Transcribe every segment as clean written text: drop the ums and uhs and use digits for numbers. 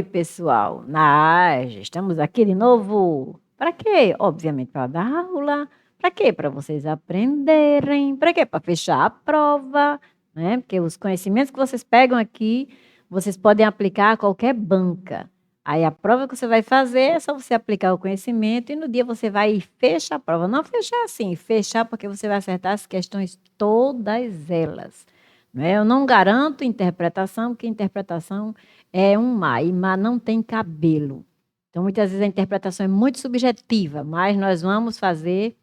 Oi, pessoal. Estamos aqui de novo. Para quê? Obviamente para dar aula. Para quê? Para vocês aprenderem. Para quê? Para fechar a prova, né? Porque os conhecimentos que vocês pegam aqui, vocês podem aplicar a qualquer banca. Aí a prova que você vai fazer é só você aplicar o conhecimento e no dia você vai e fecha a prova. Não fechar assim, fechar porque você vai acertar as questões todas elas. Né? Eu não garanto interpretação, porque interpretação é um mar, e mar não tem cabelo. Então, muitas vezes a interpretação é muito subjetiva, mas nós vamos fazer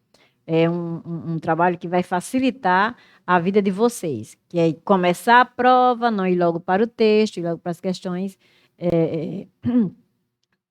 um trabalho que vai facilitar a vida de vocês, que é começar a prova, não ir logo para o texto, ir logo para as questões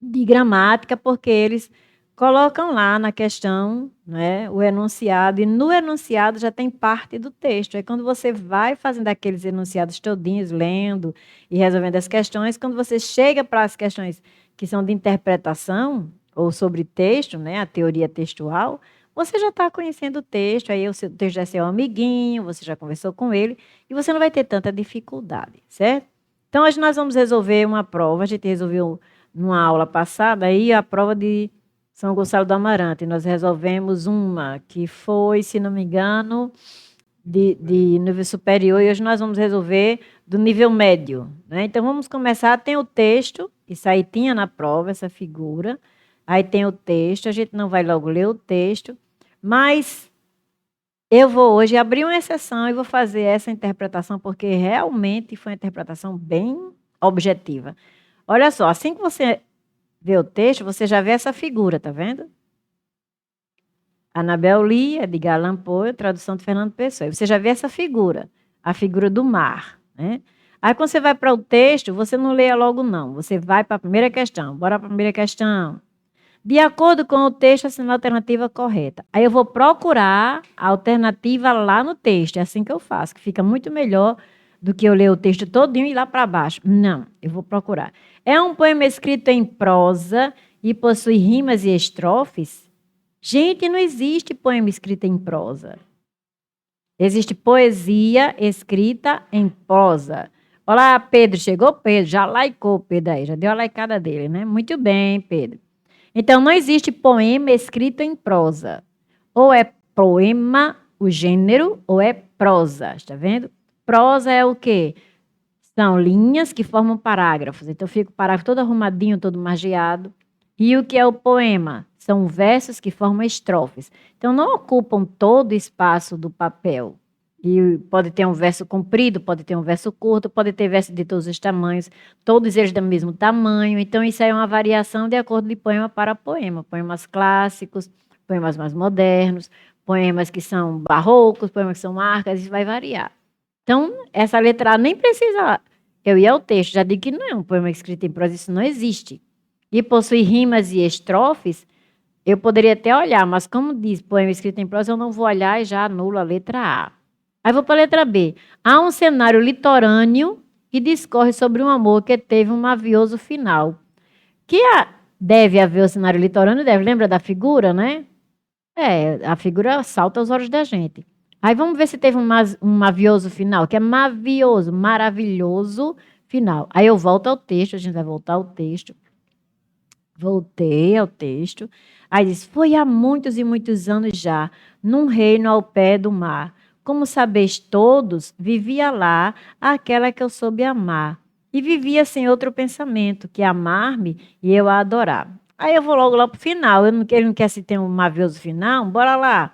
de gramática, porque eles colocam lá na questão, né, o enunciado, e no enunciado já tem parte do texto. Aí quando você vai fazendo aqueles enunciados todinhos, lendo e resolvendo as questões, quando você chega para as questões que são de interpretação, ou sobre texto, né, a teoria textual, você já está conhecendo o texto, aí o seu texto já é seu amiguinho, você já conversou com ele, e você não vai ter tanta dificuldade, certo? Então, hoje nós vamos resolver uma prova, a gente resolveu numa aula passada, aí a prova de São Gonçalo do Amarante. Nós resolvemos uma que foi, se não me engano, de nível superior, e hoje nós vamos resolver do nível médio. Né? Então, vamos começar. Tem o texto, isso aí tinha na prova, essa figura. Aí tem o texto, a gente não vai logo ler o texto, mas eu vou hoje abrir uma exceção e vou fazer essa interpretação, porque realmente foi uma interpretação bem objetiva. Olha só, assim que você vê o texto, você já vê essa figura, tá vendo? Anabel Lee, Edgar Allan Poe, tradução de Fernando Pessoa. Você já vê essa figura, a figura do mar, né? Aí quando você vai para o texto, você não leia logo não, você vai para a primeira questão. Bora para a primeira questão. De acordo com o texto, assina a alternativa correta. Aí eu vou procurar a alternativa lá no texto, é assim que eu faço, que fica muito melhor do que eu ler o texto todinho e ir lá para baixo. Não, eu vou procurar. É um poema escrito em prosa e possui rimas e estrofes? Gente, não existe poema escrito em prosa. Existe poesia escrita em prosa. Olá, Pedro, chegou Pedro, já laicou Pedro aí, já deu a laicada dele, né? Muito bem, Pedro. Então, não existe poema escrito em prosa. Ou é poema, o gênero, ou é prosa, está vendo? Prosa é o quê? São linhas que formam parágrafos. Então, fica o parágrafo todo arrumadinho, todo margeado. E o que é o poema? São versos que formam estrofes. Então, não ocupam todo o espaço do papel. E pode ter um verso comprido, pode ter um verso curto, pode ter verso de todos os tamanhos, todos eles do mesmo tamanho. Então, isso aí é uma variação de acordo de poema para poema. Poemas clássicos, poemas mais modernos, poemas que são barrocos, poemas que são marcas, isso vai variar. Então, essa letra A nem precisa eu ia ao texto, já digo que não é um poema escrito em prosa, isso não existe. E possui rimas e estrofes, eu poderia até olhar, mas como diz poema escrito em prosa, eu não vou olhar e já anulo a letra A. Aí vou para a letra B. Há um cenário litorâneo que discorre sobre um amor que teve um mavioso final. Deve haver o cenário litorâneo, deve, lembra da figura, né? A figura salta aos olhos da gente. Aí vamos ver se teve um mavioso final, que é mavioso, maravilhoso final. Aí eu volto ao texto, a gente vai voltar ao texto. Voltei ao texto. Aí diz, foi há muitos e muitos anos já, num reino ao pé do mar. Como sabeis todos, vivia lá aquela que eu soube amar. E vivia sem outro pensamento, que amar-me e eu a adorar. Aí eu vou logo lá para o final. Ele não quer se ter um mavioso final? Bora lá.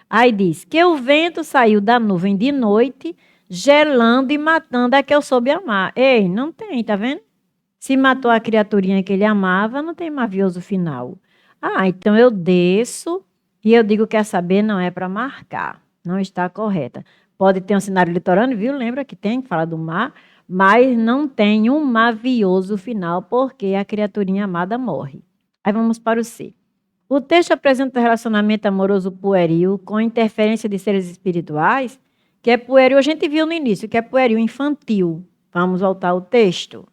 Aí diz que o vento saiu da nuvem de noite, gelando e matando a que eu soube amar. Ei, não tem, tá vendo? Se matou a criaturinha que ele amava, não tem mavioso final. Ah, então eu desço e eu digo, quer saber, não é para marcar. Não está correta. Pode ter um cenário litorâneo, viu? Lembra que tem que falar do mar, mas não tem um mavioso final, porque a criaturinha amada morre. Aí vamos para o C. O texto apresenta um relacionamento amoroso pueril com interferência de seres espirituais, que é pueril, a gente viu no início, que é pueril infantil. Vamos voltar ao texto.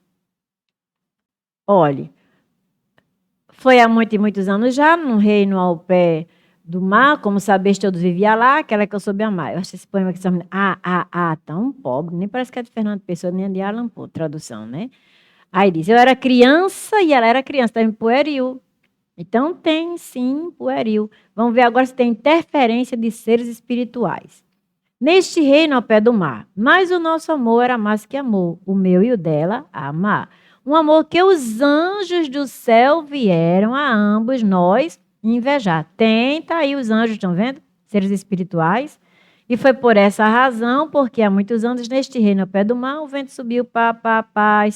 Olhe, foi há muitos e muitos anos já, num reino ao pé do mar, como sabes, todos vivia lá, aquela que eu soube amar. Eu acho esse poema que tão pobre, nem parece que é de Fernando Pessoa, nem é de Allan Poe, tradução, né? Aí diz, eu era criança e ela era criança, também pueril. Então tem sim pueril. Vamos ver agora se tem interferência de seres espirituais. Neste reino ao pé do mar, mas o nosso amor era mais que amor, o meu e o dela, a amar. Um amor que os anjos do céu vieram a ambos nós invejar. Tá aí os anjos, estão vendo? Seres espirituais. E foi por essa razão, porque há muitos anos neste reino ao pé do mar, o vento subiu, e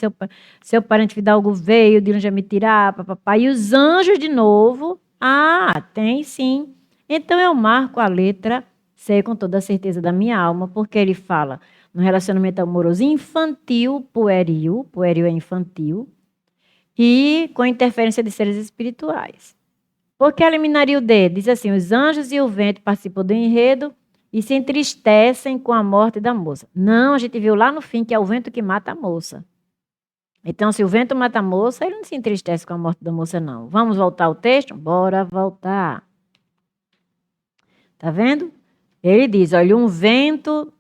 seu parente Fidalgo veio de longe a me tirar, e os anjos de novo. Ah, tem sim. Então eu marco a letra C com toda a certeza da minha alma, porque ele fala no relacionamento amoroso infantil, pueril é infantil, e com interferência de seres espirituais. Por que eliminaria o D? Diz assim, os anjos e o vento participam do enredo e se entristecem com a morte da moça. Não, a gente viu lá no fim que é o vento que mata a moça. Então, se o vento mata a moça, ele não se entristece com a morte da moça, não. Vamos voltar ao texto? Bora voltar. Tá vendo? Ele diz, olha, um vento...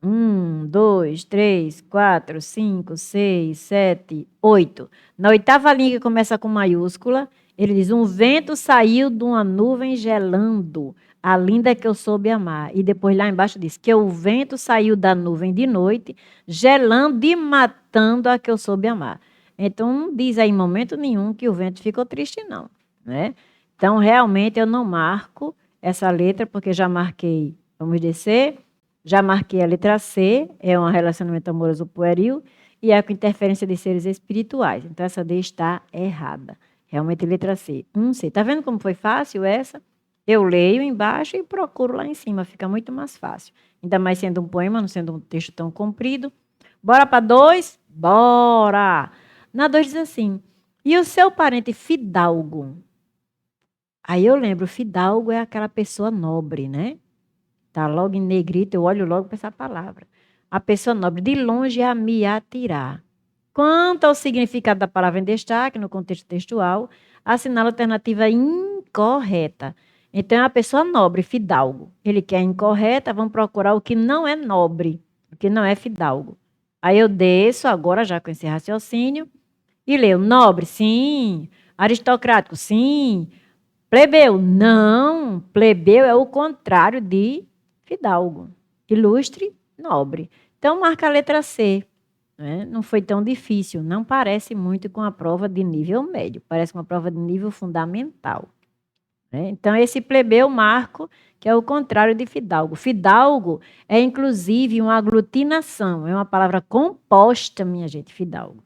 1, 2, 3, 4, 5, 6, 7, 8. Na oitava linha que começa com maiúscula, ele diz, um vento saiu de uma nuvem gelando, a linda que eu soube amar. E depois lá embaixo diz que o vento saiu da nuvem de noite, gelando e matando a que eu soube amar. Então, não diz aí em momento nenhum que o vento ficou triste, não. Né? Então, realmente, eu não marco essa letra, porque já marquei, vamos descer, já marquei a letra C, é um relacionamento amoroso pueril, e é com interferência de seres espirituais. Então, essa D está errada. Realmente, letra C. 1C. Está vendo como foi fácil essa? Eu leio embaixo e procuro lá em cima, fica muito mais fácil. Ainda mais sendo um poema, não sendo um texto tão comprido. Bora para 2? Bora! Na 2 diz assim, e o seu parente fidalgo? Aí eu lembro, fidalgo é aquela pessoa nobre, né? Tá logo em negrito, eu olho logo para essa palavra. A pessoa nobre, de longe a me atirar. Quanto ao significado da palavra em destaque, no contexto textual, assinala a alternativa incorreta. Então, é uma pessoa nobre, fidalgo. Ele quer incorreta, vamos procurar o que não é nobre, o que não é fidalgo. Aí eu desço, agora já com esse raciocínio, e leio nobre, sim. Aristocrático, sim. Plebeu, não. Plebeu é o contrário de fidalgo. Ilustre, nobre. Então, marca a letra C. Né? Não foi tão difícil. Não parece muito com a prova de nível médio. Parece uma prova de nível fundamental. Né? Então, esse plebeu marco, que é o contrário de fidalgo. Fidalgo é, inclusive, uma aglutinação. É uma palavra composta, minha gente, fidalgo.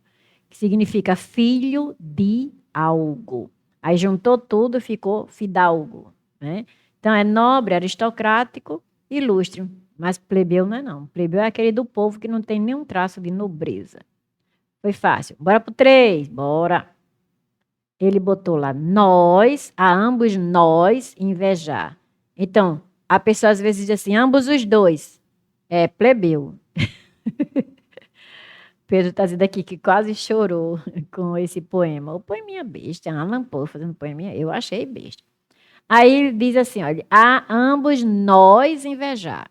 Que significa filho de algo. Aí juntou tudo e ficou fidalgo. Né? Então, é nobre, aristocrático, ilustre. Mas plebeu não é não. Plebeu é aquele do povo que não tem nenhum traço de nobreza. Foi fácil. Bora pro 3. Bora. Ele botou lá, nós, a ambos nós, invejar. Então, a pessoa às vezes diz assim, ambos os dois. É plebeu. Pedro está dizendo aqui que quase chorou com esse poema. O poeminha besta, Alan Poe fazendo poeminha, eu achei besta. Aí ele diz assim, olha, a ambos nós invejar.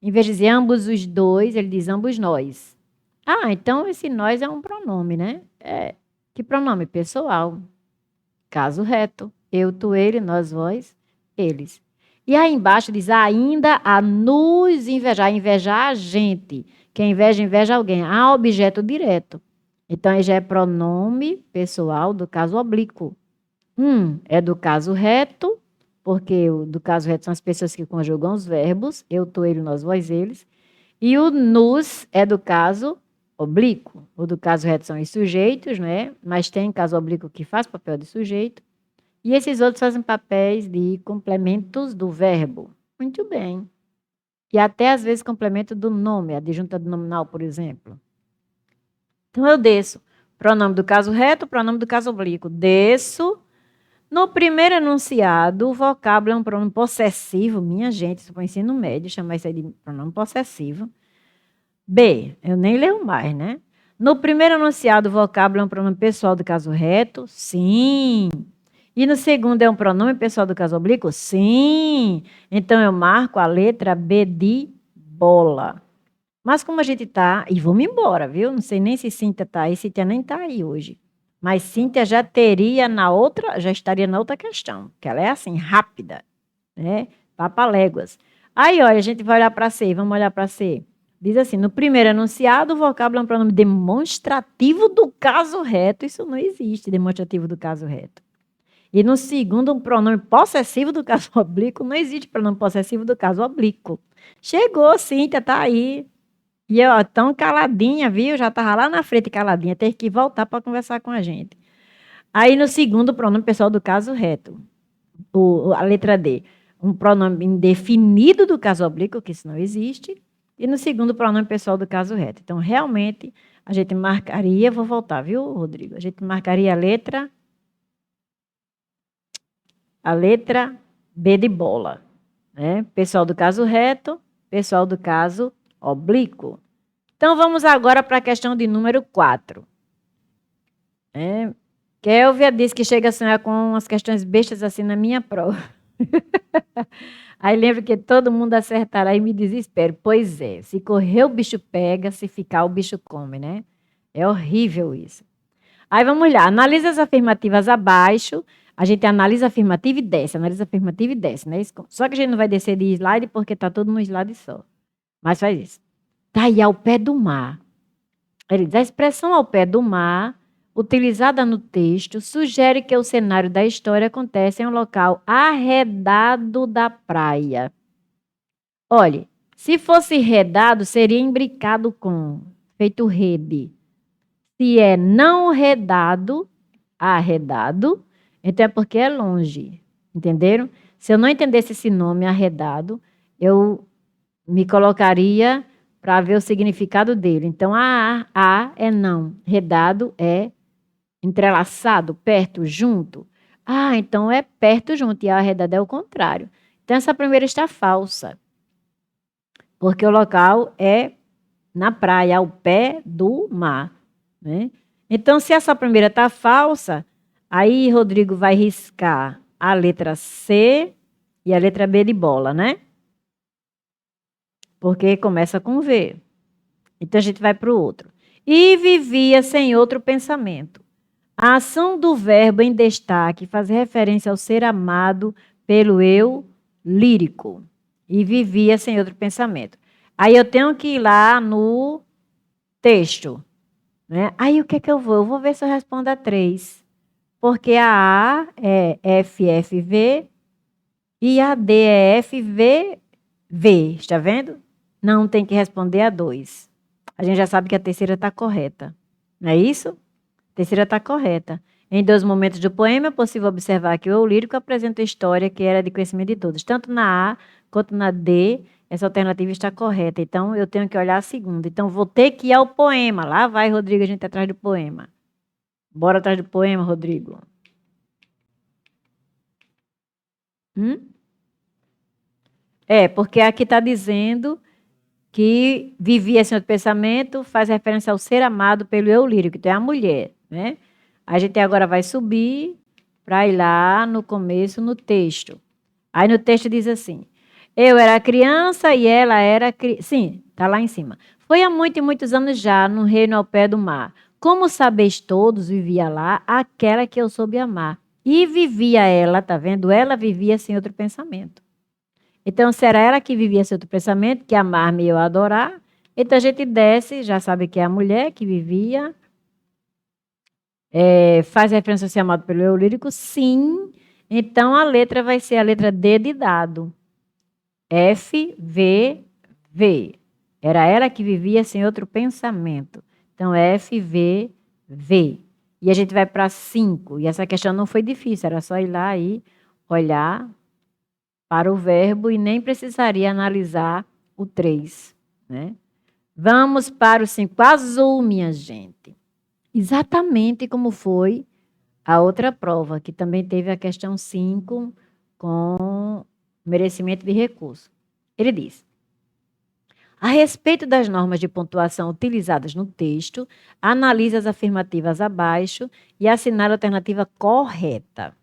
Em vez de dizer ambos os dois, ele diz ambos nós. Ah, então esse nós é um pronome, né? Que pronome? Pessoal. Caso reto. Eu, tu, ele, nós, vós, eles. E aí embaixo diz ainda a nos invejar. Invejar a gente. Quem inveja, inveja alguém. A objeto direto. Então, aí já é pronome pessoal do caso oblíquo. É do caso reto, porque o do caso reto são as pessoas que conjugam os verbos. Eu, tu, ele, nós, vós, eles. E o nos é do caso oblíquo. O do caso reto são os sujeitos, né? Mas tem caso oblíquo que faz papel de sujeito. E esses outros fazem papéis de complementos do verbo. Muito bem. E até, às vezes, complemento do nome, a adjunta do nominal, por exemplo. Então, eu desço. Pronome do caso reto, pronome do caso oblíquo. Desço. No primeiro enunciado, o vocábulo é um pronome possessivo. Minha gente, isso foi ensino médio, chamar isso aí de pronome possessivo. B, eu nem leio mais, né? No primeiro enunciado, o vocábulo é um pronome pessoal do caso reto? Sim. E no segundo é um pronome pessoal do caso oblíquo? Sim. Então, eu marco a letra B de bola. Mas como a gente está, e vamos embora, viu? Não sei nem se Cíntia está aí, Cíntia nem está aí hoje. Mas Cíntia já estaria na outra questão, que ela é assim, rápida, né? Papaléguas. Aí, olha, a gente vai olhar para C, vamos olhar para C. Diz assim, no primeiro enunciado, o vocábulo é um pronome demonstrativo do caso reto. Isso não existe, demonstrativo do caso reto. E no segundo, um pronome possessivo do caso oblíquo. Não existe pronome possessivo do caso oblíquo. Chegou, Cíntia, tá aí. E eu, ó, tão caladinha, viu? Já estava lá na frente caladinha, teve que voltar para conversar com a gente. Aí no segundo, o pronome pessoal do caso reto, a letra D. Um pronome indefinido do caso oblíquo, que isso não existe. E no segundo, o pronome pessoal do caso reto. Então, realmente, a gente marcaria, vou voltar, viu, Rodrigo? A gente marcaria a letra B de bola. Né? Pessoal do caso reto, pessoal do caso oblíquo. Então, vamos agora para a questão de número 4. Kelvia disse que chega a sonhar com umas questões bestas assim na minha prova. Aí lembro que todo mundo acertará e me desespero. Pois é, se correr o bicho pega, se ficar o bicho come, né? É horrível isso. Aí vamos lá, analisa as afirmativas abaixo. A gente analisa a afirmativa e desce, analisa a afirmativa e desce, né? Só que a gente não vai descer de slide porque está todo no slide só. Mas faz isso. Tá aí ao pé do mar. Ele diz, a expressão ao pé do mar, utilizada no texto, sugere que o cenário da história acontece em um local arredado da praia. Olhe, se fosse redado, seria imbricado com, feito rede. Se é não redado, arredado, então é porque é longe, entenderam? Se eu não entendesse esse nome, arredado, eu me colocaria para ver o significado dele. Então, a é não, redado é entrelaçado, perto, junto. Ah, então é perto, junto, e a arredado é o contrário. Então, essa primeira está falsa, porque o local é na praia, ao pé do mar. Né? Então, se essa primeira está falsa, aí Rodrigo vai riscar a letra C e a letra B de bola, né? Porque começa com V. Então, a gente vai para o outro. E vivia sem outro pensamento. A ação do verbo em destaque faz referência ao ser amado pelo eu lírico. E vivia sem outro pensamento. Aí eu tenho que ir lá no texto. Né? Aí o que é que eu vou? Eu vou ver se eu respondo a 3. Porque a A é FFV e a D é FVV. Está vendo? Não tem que responder a 2. A gente já sabe que a terceira está correta. Não é isso? A terceira está correta. Em 2 momentos do poema, é possível observar que o eu lírico apresenta a história que era de conhecimento de todos. Tanto na A quanto na D, essa alternativa está correta. Então, eu tenho que olhar a segunda. Então, vou ter que ir ao poema. Lá vai, Rodrigo, a gente atrás do poema. Bora atrás do poema, Rodrigo. Porque aqui está dizendo que vivia sem outro pensamento, faz referência ao ser amado pelo eu lírico, então é a mulher, né? A gente agora vai subir para ir lá no começo, no texto. Aí no texto diz assim, eu era criança e ela era... Sim, está lá em cima. Foi há muitos anos já, no reino ao pé do mar. Como sabeis todos, vivia lá aquela que eu soube amar. E vivia ela, tá vendo? Ela vivia sem outro pensamento. Então, será ela que vivia esse outro pensamento, que amar-me e eu adorar? Então, a gente desce, já sabe que é a mulher que vivia. Faz referência a ser amado pelo eu lírico? Sim. Então, a letra vai ser a letra D de dado. F, V, V. Era ela que vivia sem outro pensamento. Então, F, V, V. E a gente vai para 5. E essa questão não foi difícil, era só ir lá e olhar para o verbo e nem precisaria analisar o 3. Né? Vamos para o 5. Azul, minha gente. Exatamente como foi a outra prova, que também teve a questão 5 com merecimento de recurso. Ele diz, a respeito das normas de pontuação utilizadas no texto, analise as afirmativas abaixo e assinale a alternativa correta.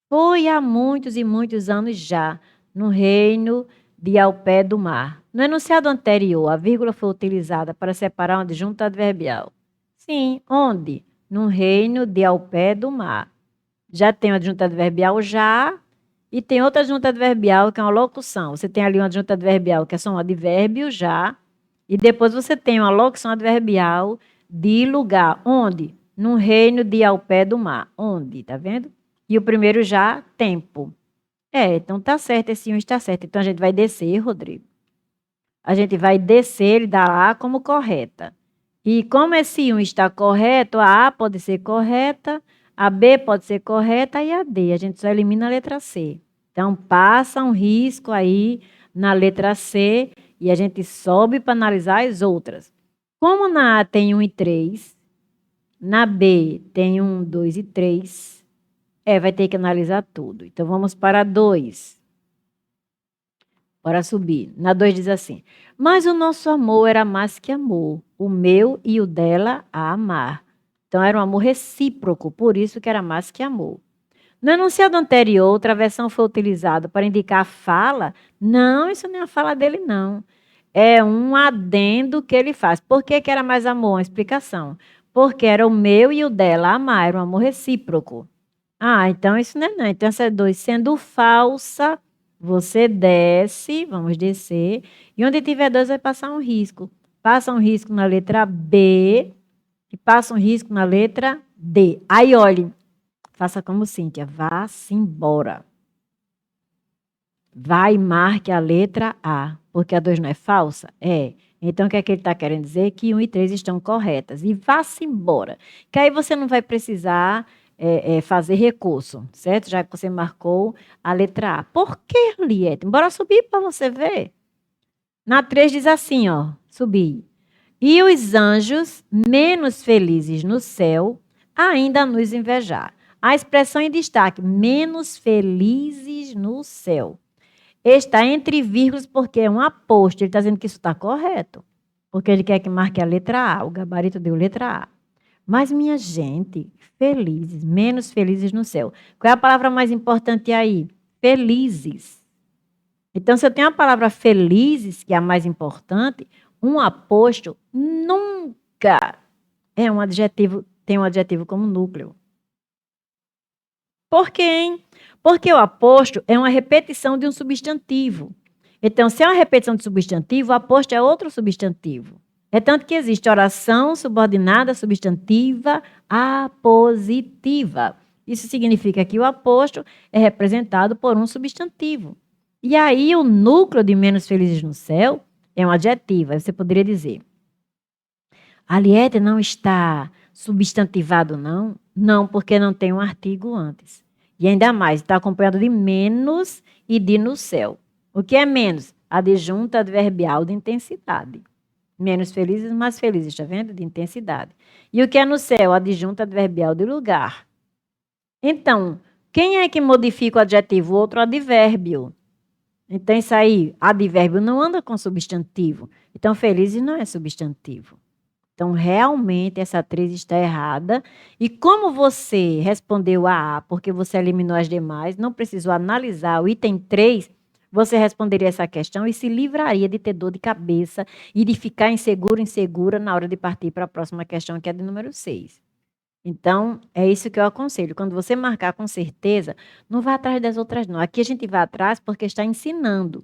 Foi há muitos e muitos anos já, no reino de ao pé do mar. No enunciado anterior, a vírgula foi utilizada para separar um adjunto adverbial. Sim, onde? No reino de ao pé do mar. Já tem o adjunto adverbial já e tem outra adjunto adverbial que é uma locução. Você tem ali um adjunto adverbial que é só um advérbio já e depois você tem uma locução adverbial de lugar. Onde? No reino de ao pé do mar. Onde? Tá vendo? E o primeiro já, tempo. Então tá certo, esse 1 está certo. Então a gente vai descer, Rodrigo. A gente vai descer e dar A como correta. E como esse 1 está correto, a A pode ser correta, a B pode ser correta e a D. A gente só elimina a letra C. Então passa um risco aí na letra C e a gente sobe para analisar as outras. Como na A tem 1 e 3, na B tem 1, 2 e 3, vai ter que analisar tudo. Então vamos para 2. Bora subir. Na 2 diz assim: mas o nosso amor era mais que amor, o meu e o dela a amar. Então era um amor recíproco, por isso que era mais que amor. No enunciado anterior, outra versão foi utilizada para indicar a fala. Não, isso não é a fala dele, não. É um adendo que ele faz. Por que era mais amor? Uma explicação. Porque era o meu e o dela a amar, era um amor recíproco. Então isso não é não. Então essa 2 sendo falsa, você desce, vamos descer, e onde tiver 2 vai passar um risco. Passa um risco na letra B e passa um risco na letra D. Aí, olhe, faça como Cíntia, vá-se embora. Vai e marque a letra A, porque a 2 não é falsa? Então, o que é que ele está querendo dizer? Que 1 e 3 estão corretas. E vá-se embora. Que aí você não vai precisar fazer recurso, certo? Já que você marcou a letra A. Por que, Liette? Bora subir para você ver. Na 3 diz assim, ó, subir. E os anjos, menos felizes no céu, ainda nos invejar. A expressão em destaque, menos felizes no céu. Está entre vírgulas porque é um aposto. Ele está dizendo que isso está correto. Porque ele quer que marque a letra A. O gabarito deu letra A. Mas, minha gente, felizes, menos felizes no céu. Qual é a palavra mais importante aí? Felizes. Então, se eu tenho a palavra felizes, que é a mais importante, um aposto nunca é um adjetivo, tem um adjetivo como núcleo. Por quê, hein? Porque o aposto é uma repetição de um substantivo. Então, se é uma repetição de substantivo, o aposto é outro substantivo. É tanto que existe oração subordinada substantiva apositiva. Isso significa que o aposto é representado por um substantivo. E aí, o núcleo de menos felizes no céu é um adjetivo. Aí você poderia dizer: a Liette não está substantivado, não? Não, porque não tem um artigo antes. E ainda mais, está acompanhado de menos e de no céu. O que é menos? Adjunto adverbial de intensidade. Menos felizes, mais felizes, está vendo? De intensidade. E o que é no céu? Adjunto adverbial de lugar. Então, quem é que modifica o adjetivo? Outro advérbio. Então, isso aí, advérbio não anda com substantivo. Então, felizes não é substantivo. Então, realmente, essa 3 está errada. E como você respondeu a A, porque você eliminou as demais, não precisou analisar o item 3, você responderia essa questão e se livraria de ter dor de cabeça e de ficar inseguro, insegura na hora de partir para a próxima questão, que é de número 6. Então, é isso que eu aconselho. Quando você marcar com certeza, não vá atrás das outras, não. Aqui a gente vai atrás porque está ensinando.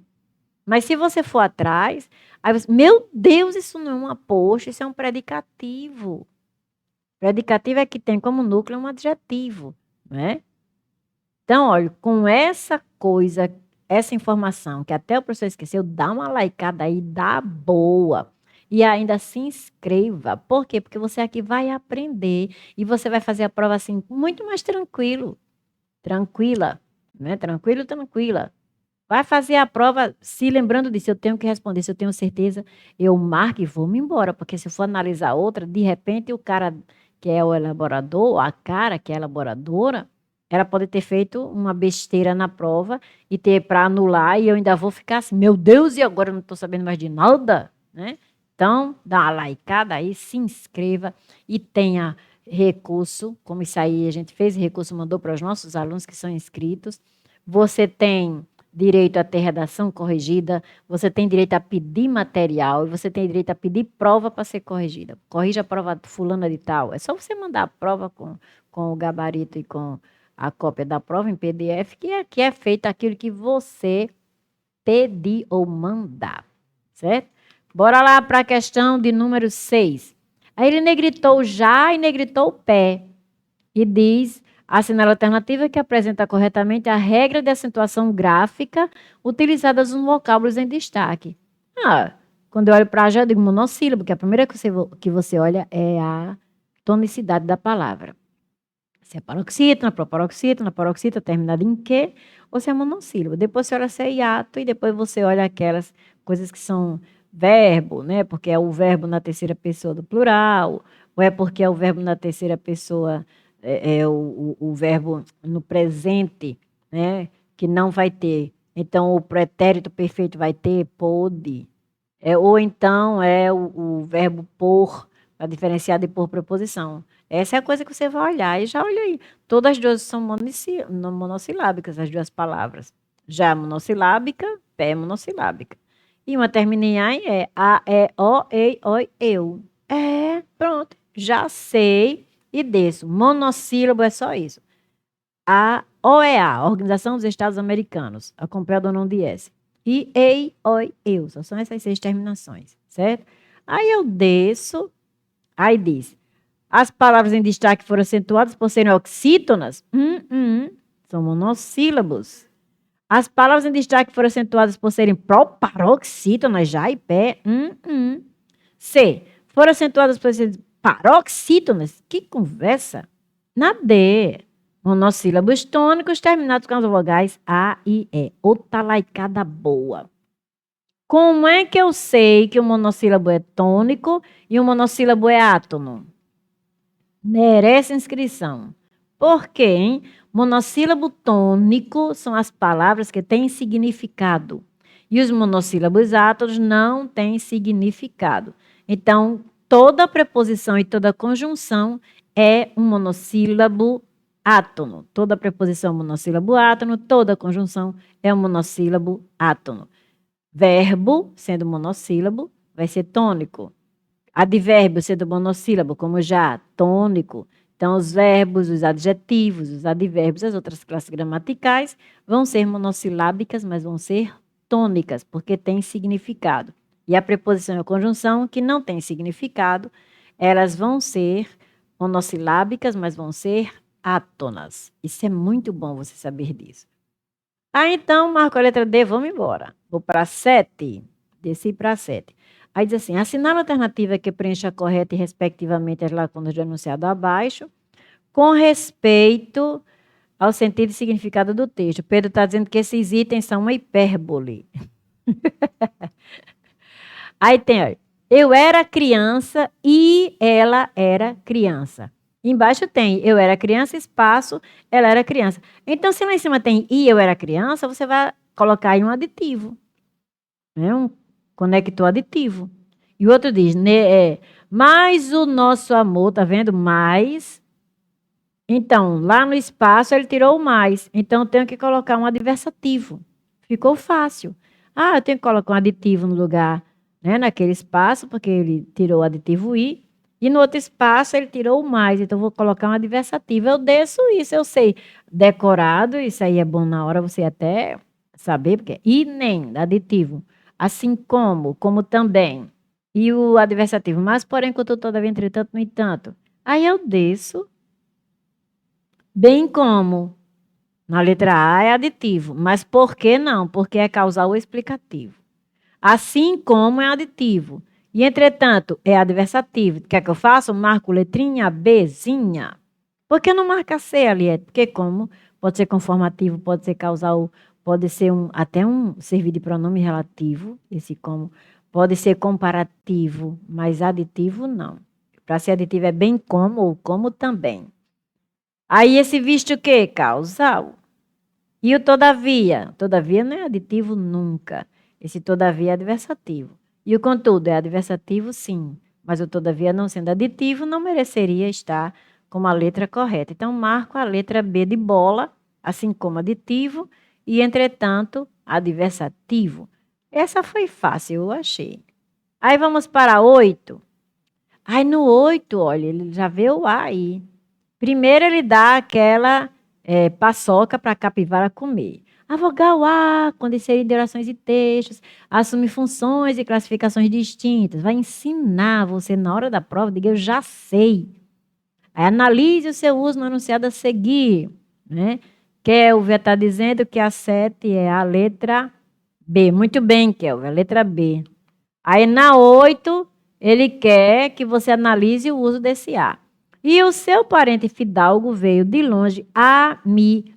Mas se você for atrás, aí você, meu Deus, isso não é um aposto, isso é um predicativo. Predicativo é que tem como núcleo um adjetivo, né? Então, olha, com essa coisa, essa informação que até o professor esqueceu, dá uma likeada aí, dá boa. E ainda se inscreva. Por quê? Porque você aqui vai aprender e você vai fazer a prova assim muito mais tranquilo. Tranquila, né? Tranquilo, tranquila. Vai fazer a prova se lembrando disso. Eu tenho que responder, se eu tenho certeza, eu marco e vou-me embora. Porque se eu for analisar outra, de repente o cara que é o elaborador, a cara que é a elaboradora, ela pode ter feito uma besteira na prova e ter para anular e eu ainda vou ficar assim, meu Deus, e agora eu não estou sabendo mais de nada, né? Então, dá uma likeada aí, se inscreva e tenha recurso, como isso aí a gente fez, recurso mandou para os nossos alunos que são inscritos. Você tem direito a ter redação corrigida, você tem direito a pedir material e você tem direito a pedir prova para ser corrigida. Corrija a prova fulana de tal. É só você mandar a prova com o gabarito e com a cópia da prova em PDF, que é feito aquilo que você pedir ou mandar, certo? Bora lá para a questão de número 6. Aí ele negritou já e negritou o pé. E diz, assinala a alternativa que apresenta corretamente a regra de acentuação gráfica utilizadas nos vocábulos em destaque. Quando eu olho para já, eu digo monossílabo, que a primeira que você olha é a tonicidade da palavra. Se é paroxítona, proparoxítona, paroxítona, terminada em que, ou se é monossílabo. Depois você olha se é hiato e depois você olha aquelas coisas que são verbo, né? Porque é o verbo na terceira pessoa do plural, ou é porque é o verbo na terceira pessoa, o verbo no presente, né? Que não vai ter. Então, o pretérito perfeito vai ter, pôde. Ou então é o verbo por, para diferenciar de por preposição. Essa é a coisa que você vai olhar. E já olha aí. Todas as duas são monossilábicas, as duas palavras. Já monossilábica, pé monossilábica. E uma termina em a, e, o, ei, oi, eu. Pronto. Já sei e desço. Monossílabo é só isso. A, OEA, Organização dos Estados Americanos, acompanhado ou não de S. E ei, oi, eu. Só são essas 6 terminações, certo? Aí eu desço, aí diz, as palavras em destaque foram acentuadas por serem oxítonas? São monossílabos. As palavras em destaque foram acentuadas por serem proparoxítonas, já e pé? C. Foram acentuadas por serem paroxítonas? Que conversa? Na D. Monossílabos tônicos terminados com as vogais A e E. Outra laicada boa. Como é que eu sei que o monossílabo é tônico e o monossílabo é átono? Merece inscrição. Por quê, hein? Monossílabo tônico são as palavras que têm significado. E os monossílabos átonos não têm significado. Então, toda preposição e toda conjunção é um monossílabo átono. Toda preposição é um monossílabo átono, toda conjunção é um monossílabo átono. Verbo, sendo monossílabo, vai ser tônico. Advérbio, sendo monossílabo, como já, tônico. Então, os verbos, os adjetivos, os advérbios, as outras classes gramaticais vão ser monossilábicas, mas vão ser tônicas, porque tem significado. E a preposição e a conjunção, que não tem significado, elas vão ser monossilábicas, mas vão ser átonas. Isso é muito bom você saber disso. Então, marco a letra D, vamos embora. Vou para 7. Desci para 7. Aí diz assim, assinala a alternativa que preencha correta e respectivamente as lacunas do enunciado abaixo, com respeito ao sentido e significado do texto. Pedro está dizendo que esses itens são uma hipérbole. Aí tem, olha, eu era criança e ela era criança. Embaixo tem eu era criança, espaço, ela era criança. Então, se lá em cima tem e eu era criança, você vai colocar aí um aditivo. Né? Um conector aditivo. E o outro diz, né, mais o nosso amor, tá vendo? Mais. Então, lá no espaço ele tirou o mais. Então, eu tenho que colocar um adversativo. Ficou fácil. Eu tenho que colocar um aditivo no lugar, né, naquele espaço, porque ele tirou o aditivo i. E no outro espaço ele tirou o mais. Então, eu vou colocar um adversativo. Eu desço isso, eu sei. Decorado, isso aí é bom na hora você até saber, porque e nem, aditivo. Assim como também. E o adversativo, mas porém, contudo, todavia, entretanto, no entanto. Aí eu desço, bem como. Na letra A é aditivo, mas por que não? Porque é causal ou explicativo. Assim como é aditivo. E, entretanto, é adversativo. Quer que eu faça? Eu marco letrinha Bzinha. Por que não marca C, ali? Porque como pode ser conformativo, pode ser causal, pode ser até servir de pronome relativo, esse como. Pode ser comparativo, mas aditivo não. Para ser aditivo é bem como ou como também. Aí esse visto o quê? Causal. E o todavia? Todavia não é aditivo nunca. Esse todavia é adversativo. E o contudo é adversativo sim. Mas o todavia não sendo aditivo não mereceria estar como a letra correta. Então marco a letra B de bola, assim como aditivo, e entretanto adversativo. Essa foi fácil, eu achei. Aí vamos para 8. Aí no 8, olha, ele já vê o A aí. Primeiro ele dá aquela paçoca para a capivara comer. A vogal A, quando inserir orações e textos, assume funções e classificações distintas. Vai ensinar você na hora da prova, diga eu já sei. Aí analise o seu uso no enunciado a seguir. Né? Kelvin está dizendo que a 7 é a letra B. Muito bem, Kelvin, a letra B. Aí na 8, ele quer que você analise o uso desse A. E o seu parente fidalgo veio de longe a me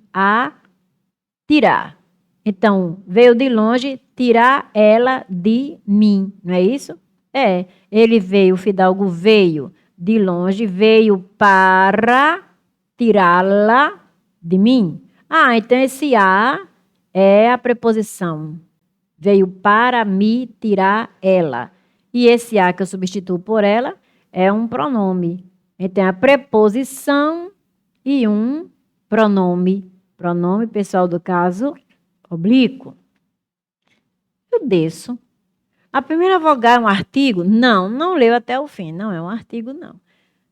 tirar. Então, veio de longe tirar ela de mim, não é isso? É, ele veio, o fidalgo veio de longe, veio para tirá-la de mim. Ah, então esse a é a preposição. Veio para me tirar ela. E esse a que eu substituo por ela é um pronome. Então, a preposição e um pronome. Pronome pessoal do caso oblíquo. Eu desço. A primeira vogal é um artigo? Não, não leu até o fim. Não é um artigo, não.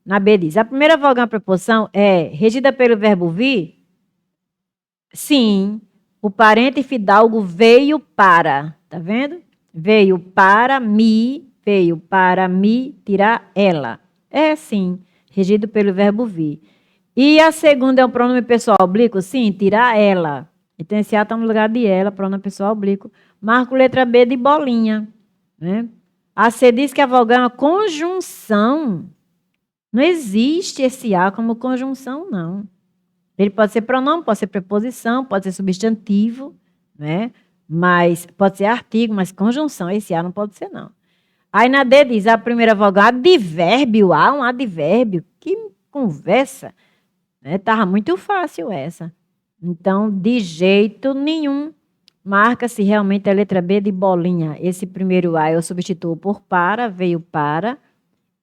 Na B diz, a primeira vogal é uma preposição? É regida pelo verbo vir? Sim. O parente fidalgo veio para. Tá vendo? Veio para me tirar ela. É sim, regido pelo verbo vir. E a segunda é um pronome pessoal oblíquo? Sim, tirar ela. Então, esse A está no lugar de ela, pronome pessoal oblíquo. Marco letra B de bolinha. Né? A C diz que a vogal é uma conjunção. Não existe esse A como conjunção, não. Ele pode ser pronome, pode ser preposição, pode ser substantivo, né? Mas pode ser artigo, mas conjunção, esse A não pode ser, não. Aí na D diz a primeira vogal, advérbio, A, um advérbio. Que conversa. Estava muito fácil essa. Então, de jeito nenhum, marca-se realmente a letra B de bolinha. Esse primeiro A eu substituo por para, veio para.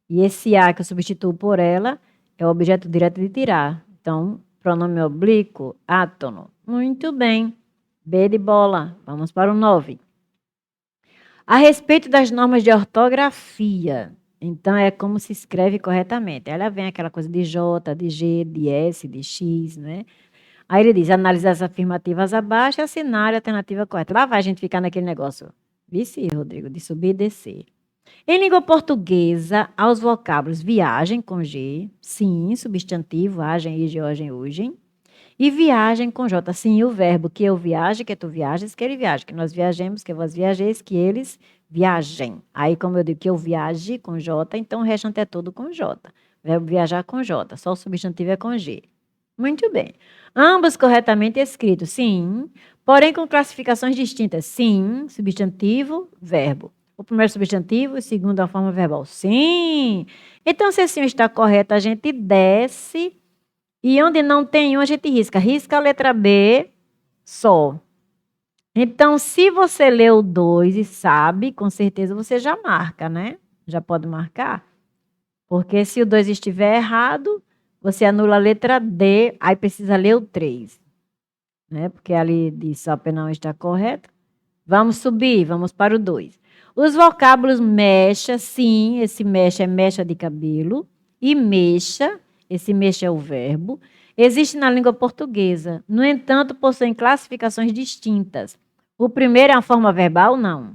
E esse A que eu substituo por ela é o objeto direto de tirar. Então, pronome oblíquo, átono. Muito bem. B de bola. Vamos para o 9. A respeito das normas de ortografia. Então, é como se escreve corretamente. Ela vem aquela coisa de J, de G, de S, de X, né? Aí ele diz, analisar as afirmativas abaixo e assinar a alternativa correta. Lá vai a gente ficar naquele negócio. Vice, Rodrigo, de subir e descer. Em língua portuguesa, aos vocábulos viagem com G, sim, substantivo, agem, ige, ogem, ugem. E viagem com J, sim, o verbo que eu viaje, que tu viajes, que ele viaje, que nós viajemos, que vós viajeis, que eles viajem. Aí, como eu digo que eu viaje com J, então o restante é todo com J. Verbo viajar com J, só o substantivo é com G. Muito bem. Ambos corretamente escritos, sim, porém com classificações distintas, sim, substantivo, verbo. O primeiro substantivo, o segundo a forma verbal, sim. Então, se assim está correto, a gente desce e onde não tem um, a gente risca. Risca a letra B só. Então, se você leu 2 e sabe, com certeza você já marca, né? Já pode marcar. Porque se o 2 estiver errado, você anula a letra D, aí precisa ler o 3. Né? Porque ali diz só para não estar correto. Vamos subir, vamos para o 2. Os vocábulos mecha, sim, esse mecha é mecha de cabelo. E mexa, esse mexa é o verbo. Existe na língua portuguesa. No entanto, possuem classificações distintas. O primeiro é uma forma verbal? Não.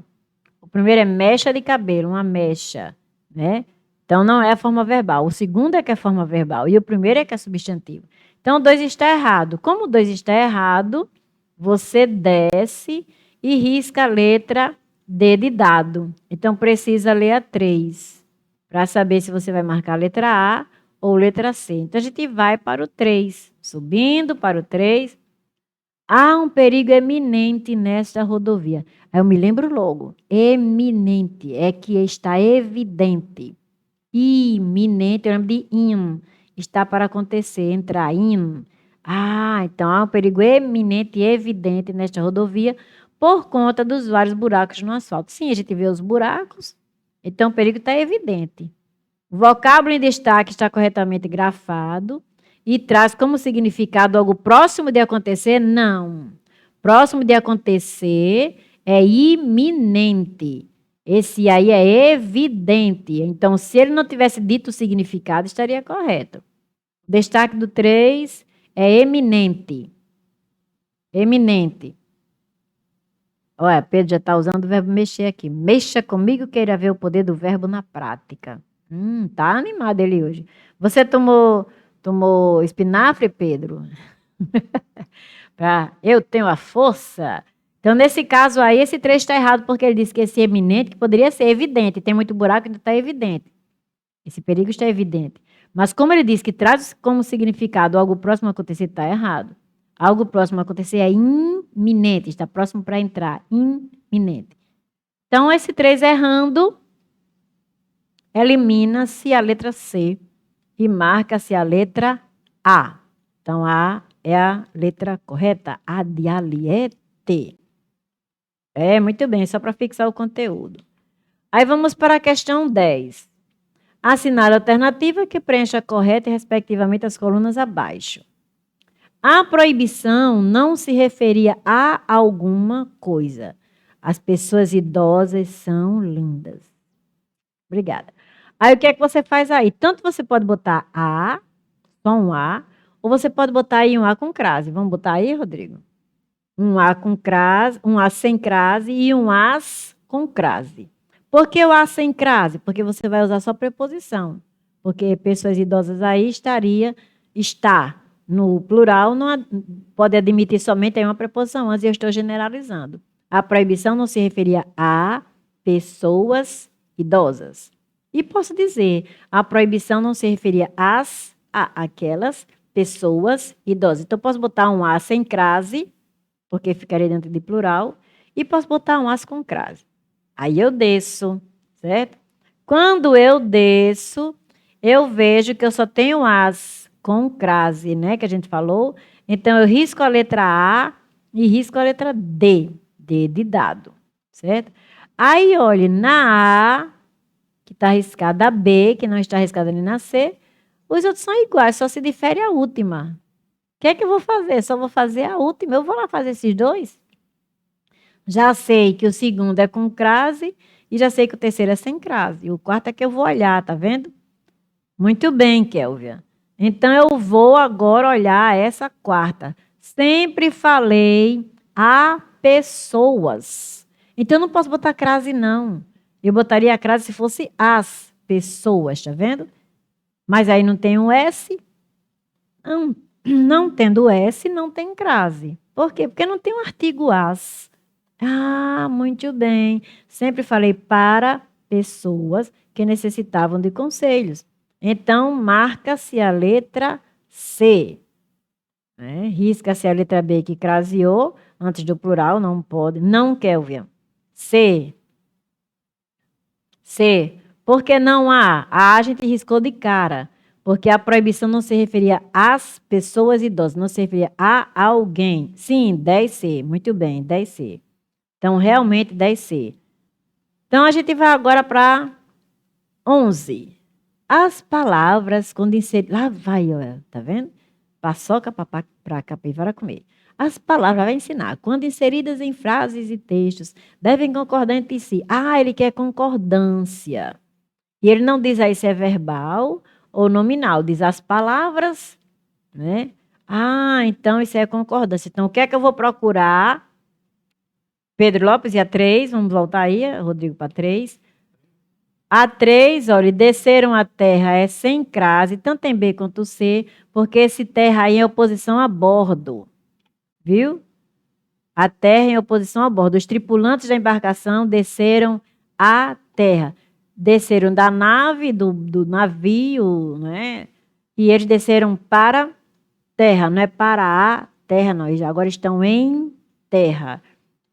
O primeiro é mecha de cabelo, uma mecha, né? Então, não é a forma verbal. O segundo é que é forma verbal. E o primeiro é que é substantivo. Então, o 2 está errado. Como o 2 está errado, você desce e risca a letra D de dado. Então, precisa ler a 3 para saber se você vai marcar a letra A ou letra C. Então, a gente vai para o 3. Subindo para o 3. Há um perigo eminente nesta rodovia. Aí eu me lembro logo. Eminente é que está evidente. Iminente, eu lembro de in. Está para acontecer, entrar in. Ah, então há um perigo eminente e evidente nesta rodovia por conta dos vários buracos no asfalto. Sim, a gente vê os buracos, então o perigo está evidente. O vocábulo em destaque está corretamente grafado e traz como significado algo próximo de acontecer? Não. Próximo de acontecer é iminente. Esse aí é evidente. Então, se ele não tivesse dito o significado, estaria correto. Destaque do 3 é eminente. Eminente. Olha, Pedro já está usando o verbo mexer aqui. Mexa comigo, queira ver o poder do verbo na prática. Tá animado ele hoje. Você tomou espinafre, Pedro? Eu tenho a força. Então, nesse caso aí, esse trecho está errado, porque ele disse que esse eminente, que poderia ser evidente, tem muito buraco, ainda está evidente. Esse perigo está evidente. Mas como ele diz que traz como significado algo próximo a acontecer, está errado. Algo próximo a acontecer é iminente, está próximo para entrar, iminente. Então, esse 3 errando, elimina-se a letra C e marca-se a letra A. Então, A é a letra correta, A de Aliete. Muito bem, só para fixar o conteúdo. Aí vamos para a questão 10. Assinar a alternativa que preencha correta e respectivamente as colunas abaixo. A proibição não se referia a alguma coisa. As pessoas idosas são lindas. Obrigada. Aí o que é que você faz aí? Tanto você pode botar A, só um A, ou você pode botar aí um A com crase. Vamos botar aí, Rodrigo? Um A com crase, um A sem crase e um As com crase. Por que o A sem crase? Porque você vai usar só preposição. Porque pessoas idosas aí está no plural, não pode admitir somente aí uma preposição, mas eu estou generalizando. A proibição não se referia a pessoas idosas. E posso dizer, a proibição não se referia a aquelas pessoas idosas. Então, posso botar um A sem crase, porque ficaria dentro de plural, e posso botar um As com crase. Aí eu desço, certo? Quando eu desço, eu vejo que eu só tenho As com crase, né? Que a gente falou. Então, eu risco a letra A e risco a letra D. D de dado, certo? Aí, olhe, na A, que está riscada, a B, que não está riscada nem na C, os outros são iguais, só se difere a última. O que é que eu vou fazer? Só vou fazer a última. Eu vou lá fazer esses dois. Já sei que o segundo é com crase e já sei que o terceiro é sem crase. E o quarto é que eu vou olhar, tá vendo? Muito bem, Kélvia. Então, eu vou agora olhar essa quarta. Sempre falei a pessoas. Então, eu não posso botar crase, não. Eu botaria a crase se fosse as pessoas, tá vendo? Mas aí não tem um S. Não tendo S, não tem crase. Por quê? Porque não tem um artigo as. Muito bem. Sempre falei para pessoas que necessitavam de conselhos. Então, marca-se a letra C. Né? Risca-se a letra B que craseou, antes do plural, não pode. Não, Kélvia. C. C. Por que não há? A gente riscou de cara. Porque a proibição não se referia às pessoas idosas, não se referia a alguém. Sim, 10C. Muito bem, 10C. Então, realmente, 10C. Então, a gente vai agora para 11. As palavras, quando inseridas... Lá vai, olha, tá vendo? Paçoca para capivara comer. As palavras, vai ensinar. Quando inseridas em frases e textos, devem concordar entre si. Ele quer concordância. E ele não diz aí se é verbal ou nominal. Diz as palavras, né? Então isso é concordância. Então, o que é que eu vou procurar? Pedro Lopes e a 3, vamos voltar aí, Rodrigo, para 3. A 3, olha, desceram a terra é sem crase, tanto em B quanto C, porque esse terra aí é oposição a bordo. Viu? A terra em oposição a bordo. Os tripulantes da embarcação desceram a terra. Desceram da nave, do navio, né? E eles desceram para terra, não é para a terra, não. Eles agora estão em terra.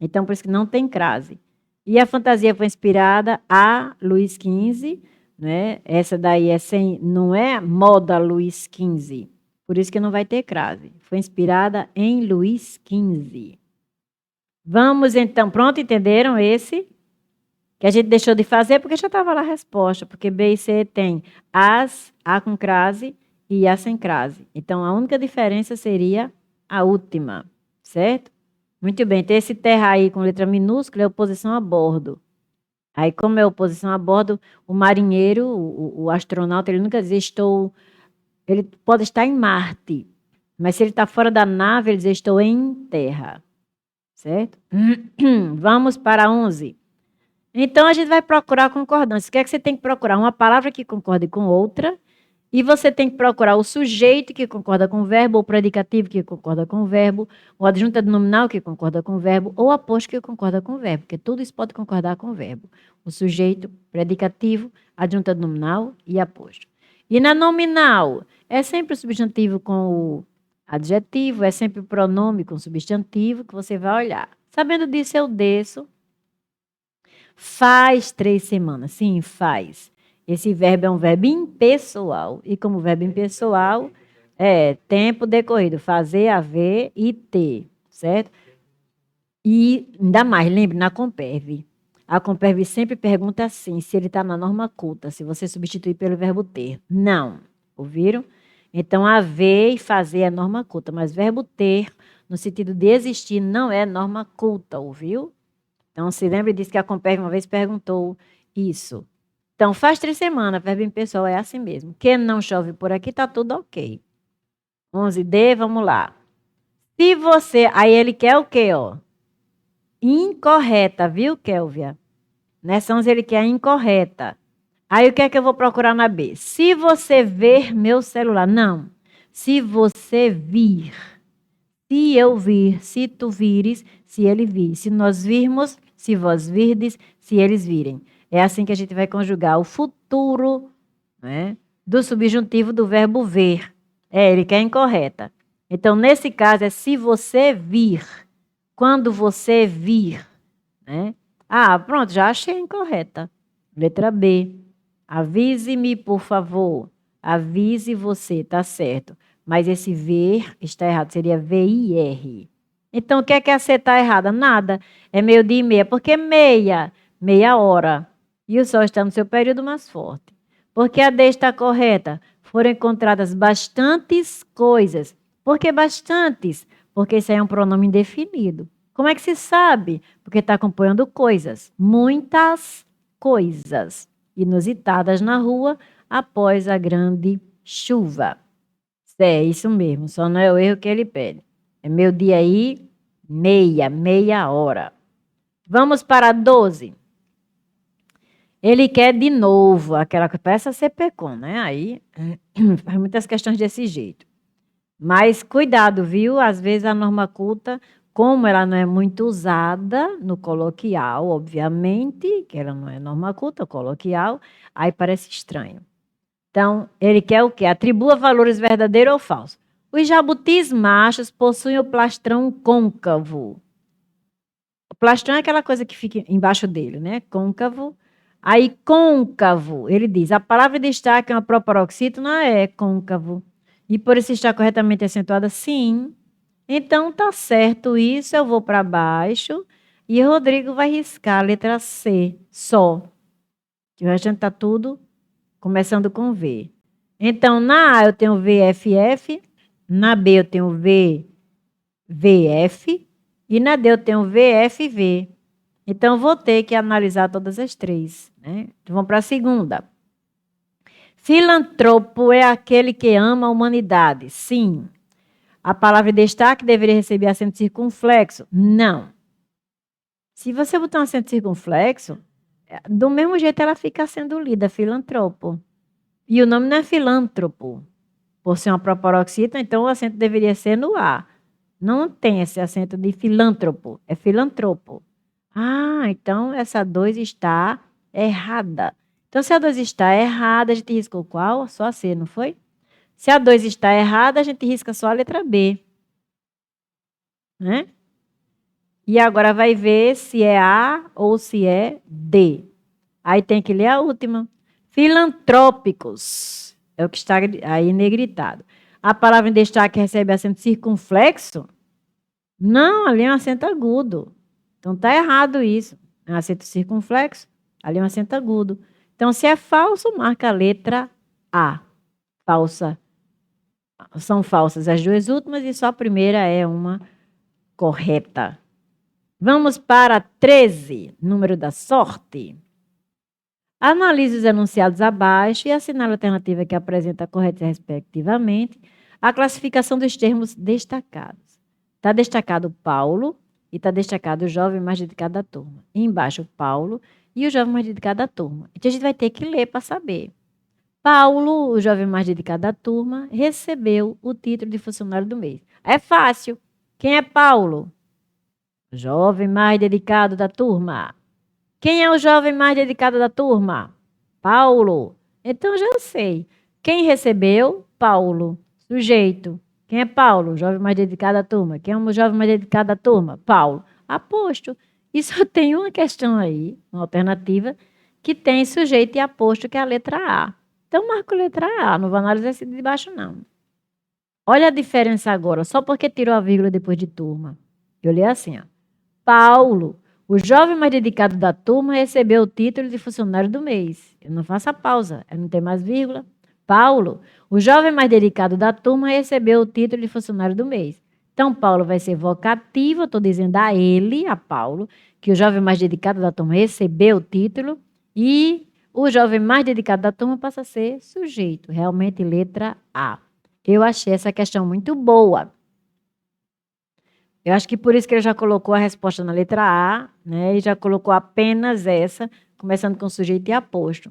Então, por isso que não tem crase. E a fantasia foi inspirada a Luís XV, né? Essa daí não é moda Luís XV. Por isso que não vai ter crase. Foi inspirada em Luís XV. Vamos então, pronto, entenderam esse? Que a gente deixou de fazer porque já estava lá a resposta. Porque B e C tem A com crase e A sem crase. Então, a única diferença seria a última, certo? Muito bem. Tem esse terra aí com letra minúscula, é oposição a bordo. Aí, como é oposição a bordo, o marinheiro, o astronauta, ele nunca diz estou. Ele pode estar em Marte, mas se ele está fora da nave, ele diz estou em terra. Certo? Vamos para 11. Então, a gente vai procurar concordância. O que é que você tem que procurar? Uma palavra que concorde com outra. E você tem que procurar o sujeito que concorda com o verbo, ou o predicativo que concorda com o verbo, ou a adjunta nominal que concorda com o verbo, ou o aposto que concorda com o verbo, porque tudo isso pode concordar com o verbo. O sujeito, predicativo, adjunta nominal e aposto. E na nominal, é sempre o substantivo com o adjetivo, é sempre o pronome com o substantivo que você vai olhar. Sabendo disso, eu desço. Faz 3 semanas. Sim, faz. Esse verbo é um verbo impessoal. E como verbo impessoal, é tempo decorrido. Fazer, haver e ter. Certo? E ainda mais, lembre, na Comperv. A Comperv sempre pergunta assim, se ele está na norma culta, se você substituir pelo verbo ter. Não. Ouviram? Então, haver e fazer é norma culta, mas verbo ter, no sentido de existir, não é norma culta, ouviu? Então, se lembre disso que a Comperv uma vez perguntou isso. Então, faz 3 semanas, verbo impessoal é assim mesmo. Que não chove por aqui, tá tudo ok. 11D, vamos lá. Se você... Aí ele quer o quê, ó? Incorreta, viu, Kélvia? Nessa 11 ele quer incorreta. Aí o que é que eu vou procurar na B? Se você ver meu celular. Não. Se você vir. Se eu vir, se tu vires, se ele vir. Se nós virmos, se vós virdes, se eles virem. É assim que a gente vai conjugar o futuro, né, do subjuntivo do verbo ver. Ele quer incorreta. Então, nesse caso, é se você vir. Quando você vir. Né? Ah, pronto, já achei incorreta. Letra B. Avise-me, por favor. Avise você, tá certo. Mas esse ver está errado, seria V-I-R. Então, o que é que a C está errada? Nada. É meio-dia e meia. Por que meia? Meia hora. E o sol está no seu período mais forte. Porque a D está correta. Foram encontradas bastantes coisas. Por que bastantes? Porque isso aí é um pronome indefinido. Como é que se sabe? Porque está acompanhando coisas. Muitas coisas inusitadas na rua após a grande chuva. É isso mesmo, só não é o erro que ele pede. É meu dia aí, meia hora. Vamos para 12. Ele quer de novo, aquela que parece a CPCOM, né? Aí faz muitas questões desse jeito. Mas cuidado, viu? Às vezes a norma culta, como ela não é muito usada no coloquial, obviamente, que ela não é norma culta, coloquial, aí parece estranho. Então, ele quer o quê? Atribua valores verdadeiro ou falso. Os jabutis machos possuem o plastrão côncavo. O plastrão é aquela coisa que fica embaixo dele, né? Côncavo. Aí, côncavo, ele diz, a palavra de destaque é uma proparoxítona, é côncavo. E por isso está corretamente acentuada, sim. Então, tá certo isso, eu vou para baixo. E o Rodrigo vai riscar a letra C, só. Que o restante está tudo começando com V. Então, na A eu tenho VFF, na B eu tenho VF e na D eu tenho VFV. Então, vou ter que analisar todas as três. Né? Então, vamos para a segunda. Filantropo é aquele que ama a humanidade. Sim. A palavra destaque deveria receber acento circunflexo? Não. Se você botar um acento circunflexo, do mesmo jeito ela fica sendo lida, filantropo. E o nome não é filântropo. Por ser uma proparoxítona, então o acento deveria ser no A. Não tem esse acento de filântropo, é filantropo. Ah, então essa 2 está errada. Então, se a 2 está errada, a gente riscou qual? Só a C, não foi? Se a 2 está errada, a gente risca só a letra B. Né? E agora vai ver se é A ou se é D. Aí tem que ler a última. Filantrópicos. É o que está aí negritado. A palavra em destaque recebe acento circunflexo? Não, ali é um acento agudo. Então está errado isso. É um acento circunflexo, ali é um acento agudo. Então, se é falso, marca a letra A. Falsa. São falsas as duas últimas e só a primeira é uma correta. Vamos para 13, número da sorte. Analise os enunciados abaixo e assinale a alternativa que apresenta a correta respectivamente a classificação dos termos destacados. Está destacado Paulo e está destacado o jovem mais dedicado da turma. E embaixo Paulo e o jovem mais dedicado da turma. Então a gente vai ter que ler para saber. Paulo, o jovem mais dedicado da turma, recebeu o título de funcionário do mês. É fácil. Quem é Paulo? O jovem mais dedicado da turma. Quem é o jovem mais dedicado da turma? Paulo. Então já sei. Quem recebeu? Paulo. Sujeito. Quem é Paulo? O jovem mais dedicado da turma. Quem é o jovem mais dedicado da turma? Paulo. Aposto. E só tem uma questão aí, uma alternativa, que tem sujeito e aposto, que é a letra A. Então marco a letra A, não vou analisar esse de baixo, não. Olha a diferença agora, só porque tirou a vírgula depois de turma. Eu li assim, ó. Paulo, o jovem mais dedicado da turma, recebeu o título de funcionário do mês. Eu não faço a pausa, eu não tenho mais vírgula. Paulo, o jovem mais dedicado da turma, recebeu o título de funcionário do mês. Então, Paulo vai ser vocativo, eu estou dizendo a ele, a Paulo, que o jovem mais dedicado da turma recebeu o título e o jovem mais dedicado da turma passa a ser sujeito, realmente letra A. Eu achei essa questão muito boa. Eu acho que por isso que ele já colocou a resposta na letra A, né? E já colocou apenas essa, começando com sujeito e aposto.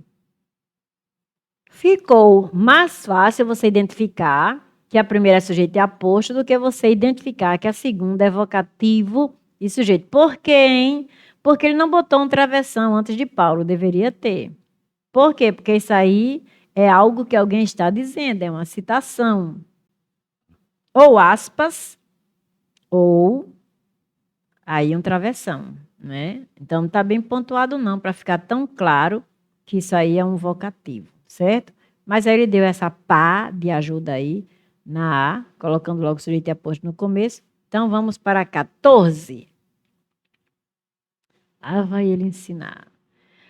Ficou mais fácil você identificar que a primeira é sujeito e aposto do que você identificar que a segunda é vocativo e sujeito. Por quê, hein? Porque ele não botou um travessão antes de Paulo, deveria ter. Por quê? Porque isso aí é algo que alguém está dizendo, é uma citação. Ou aspas, ou aí um travessão, né? Então não está bem pontuado não, para ficar tão claro que isso aí é um vocativo, certo? Mas aí ele deu essa pá de ajuda aí na A, colocando logo o sujeito e aposto no começo. Então vamos para 14. Ah, vai ele ensinar.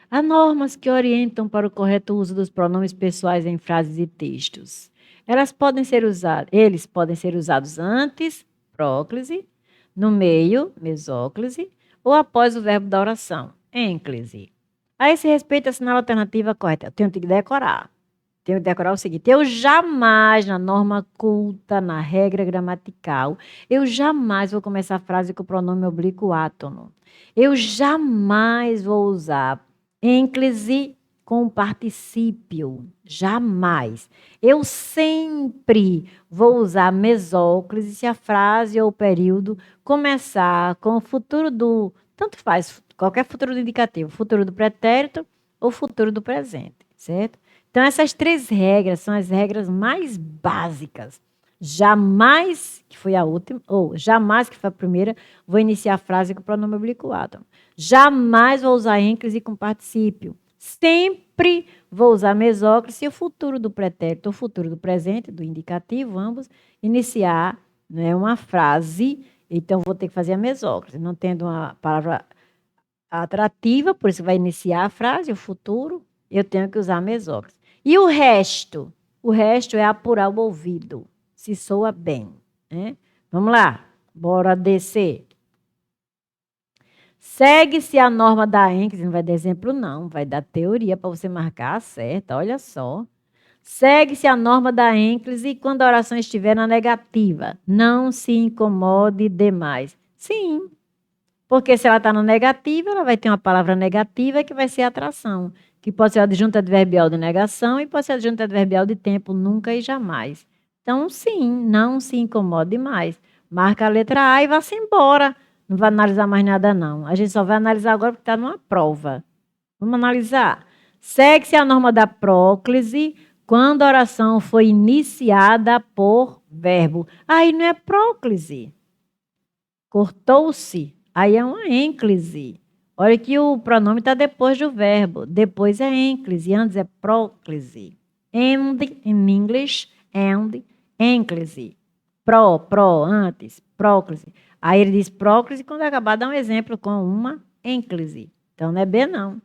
Há normas que orientam para o correto uso dos pronomes pessoais em frases e textos. Eles podem ser usados antes, próclise, no meio, mesóclise, ou após o verbo da oração, ênclise. A esse respeito, assinala a alternativa correta. Eu tenho que decorar. Tenho que decorar o seguinte: eu jamais, na norma culta, na regra gramatical, eu jamais vou começar a frase com o pronome oblíquo átono. Eu jamais vou usar ênclise com particípio. Jamais. Eu sempre vou usar mesóclise se a frase ou o período começar com o futuro do... Tanto faz, qualquer futuro do indicativo. Futuro do pretérito ou futuro do presente, certo? Então, essas 3 regras são as regras mais básicas. Jamais, que foi a última, ou jamais, que foi a primeira, vou iniciar a frase com o pronome oblíquo átono. Jamais vou usar ênclise com particípio. Sempre vou usar mesóclise e o futuro do pretérito, o futuro do presente, do indicativo, ambos, iniciar, né, uma frase. Então, vou ter que fazer a mesóclise. Não tendo uma palavra atrativa, por isso vai iniciar a frase, o futuro, eu tenho que usar a mesóclise. E o resto? O resto é apurar o ouvido, se soa bem, né? Vamos lá, bora descer. Segue-se a norma da ênclise, não vai dar exemplo não, vai dar teoria para você marcar a certa, olha só. Segue-se a norma da ênclise quando a oração estiver na negativa. Não se incomode demais. Sim, porque se ela está na negativa, ela vai ter uma palavra negativa que vai ser atração, que pode ser adjunto adverbial de negação e pode ser adjunto adverbial de tempo, nunca e jamais. Então, sim, não se incomode mais. Marca a letra A e vá-se embora. Não vai analisar mais nada, não. A gente só vai analisar agora porque está numa prova. Vamos analisar. Segue-se a norma da próclise quando a oração foi iniciada por verbo. Aí não é próclise. Cortou-se. Aí é uma ênclise. Olha que o pronome está depois do verbo. Depois é ênclise, antes é próclise. And, in English, and, ênclise. Pro, antes, próclise. Aí ele diz próclise, quando acabar, dá um exemplo com uma ênclise. Então, não é B, não.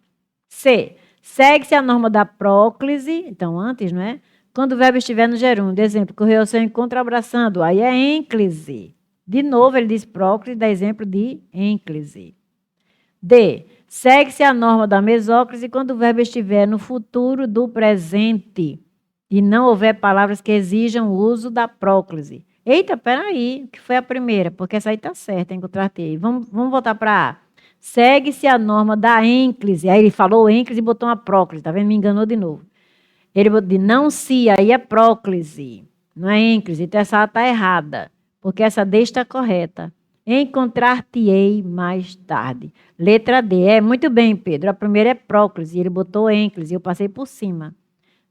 C. Segue-se a norma da próclise, então antes, não é? Quando o verbo estiver no gerúndio. Exemplo, correu ao seu encontro abraçando. Aí é ênclise. De novo, ele diz próclise, dá exemplo de ênclise. D. Segue-se a norma da mesóclise quando o verbo estiver no futuro do presente e não houver palavras que exijam o uso da próclise. Eita, peraí, que foi a primeira, porque essa aí está certa, encontrei. Vamos voltar para A. Segue-se a norma da ênclise. Aí ele falou ênclise e botou uma próclise, tá vendo? Me enganou de novo. Ele botou de não se, aí é próclise, não é ênclise. Então essa A está errada, porque essa D está correta. Encontrar-te-ei mais tarde. Letra D. Muito bem, Pedro. A primeira é próclise, ele botou ênclise, eu passei por cima.